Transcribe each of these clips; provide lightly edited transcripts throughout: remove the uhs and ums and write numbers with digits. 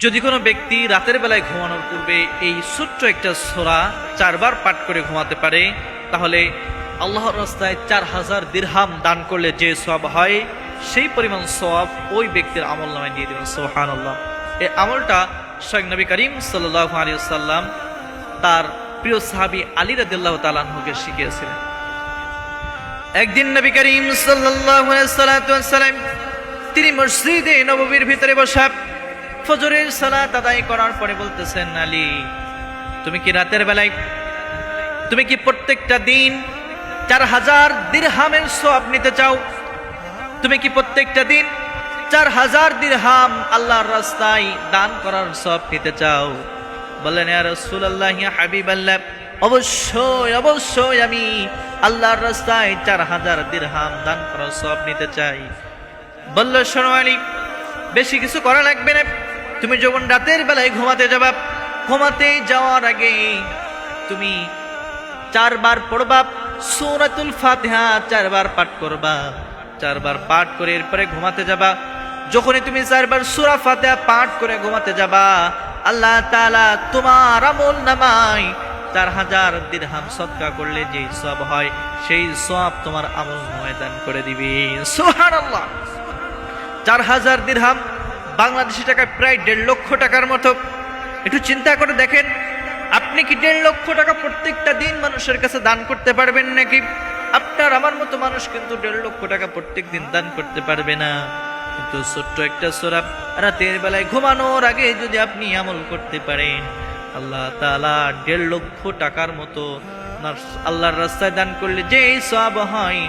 যদি কোনো ব্যক্তি রাতের বেলায় ঘুমানোর পূর্বে এই ছোট্ট একটা সূরা 4 বার পাঠ করে ঘুমাতে পারে, তাহলে আল্লাহর রাস্তায় 4000 দিরহাম দান করলে যে সওয়াব হয়, সেই পরিমাণ সওয়াব ওই ব্যক্তির আমলনামায় দিয়ে দিবেন। সুবহানাল্লাহ। এই আমলটা স্বয়ং নবী করিম সাল্লাল্লাহু আলাইহি ওয়াসাল্লাম তার প্রিয় সাহাবী আলী রাদিয়াল্লাহু তাআলা আনহুকে শিখিয়েছিলেন। একদিন নবী করিম সাল্লাল্লাহু আলাইহি ওয়াসাল্লাম তিনি মসজিদে নববীর ভিতরে বসা ফজরের সালাত আদায় করার পরে বলতেছেন, আলী, তুমি কি রাতের বেলায়, তুমি কি প্রত্যেকটা দিন 4000 দিরহামের সওয়াব নিতে চাও? তুমি কি প্রত্যেকটা দিন 4000 দিরহাম আল্লাহর রাস্তায় দান করার সওয়াব নিতে চাও? বললেন, ইয়া রাসূলুল্লাহ, ইয়া হাবিবাল্লাহ, অবশ্যই অবশ্যই আমি আল্লাহর রাস্তায় 4000 দিরহাম দান করার সওয়াব নিতে চাই। বলল, শোনো আলী, বেশি কিছু করা লাগবে না। তুমি যখন রাতের বেলায় ঘুমাতে যাবা, ঘুমাতে যাওয়ার আগে তুমি 4 বার পড়বা সূরাতুল ফাতিহা, 4 বার পাঠ করবা। 4 বার পাঠ করে এরপরে ঘুমাতে যাবা। যখনই তুমি 4 বার সূরা ফাতিহা পাঠ করে ঘুমাতে যাবা, আল্লাহ তাআলা তোমার আমলনামায় 4000 দিরহাম সদকা করলে যে সওয়াব হয়, সেই সওয়াব তোমার আমলনামায় দান করে দিবে। সুবহানাল্লাহ। 4000 দিরহাম বাংলাদেশি টাকায় প্রায় 1.5 লক্ষ টাকার মতো। একটু চিন্তা করে দেখেন, আপনি কি 1.5 লক্ষ টাকা প্রত্যেকটা দিন মানুষের কাছে দান করতে পারবেন নাকি? আপনার আমার মতো মানুষ কিন্তু 1.5 লক্ষ টাকা প্রত্যেক দিন দান করতে পারবে না। কিন্তু ছোট্ট একটা সূরা রাতের বেলায় ঘুমানোর আগে যদি আপনি আমল করতে পারেন, আল্লাহ তাআলা 1.5 লক্ষ টাকার মতো আল্লাহর রাস্তায় দান করলে যে সওয়াব হয়,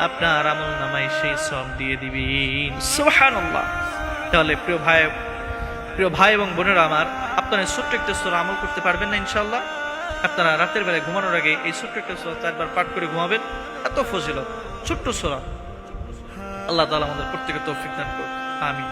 আপনার আমলনামায় সেই সওয়াব দিয়ে দিবেন। সুবহানাল্লাহ। তাহলে প্রিয় ভাই এবং বোনেরা আমার, আপনারা ছোট্ট একটা সূরা আমল করতে পারবেন না ইনশাআল্লাহ? আপনারা রাতের বেলায় ঘুমানোর আগে এই ছোট্ট একটা সূরা 4 বার পাঠ করে ঘুমাবেন। এত ফজিলত ছোট্ট সূরা। আল্লাহ তাআলা আমাদের প্রত্যেককে তৌফিক দান করুন। আমিন।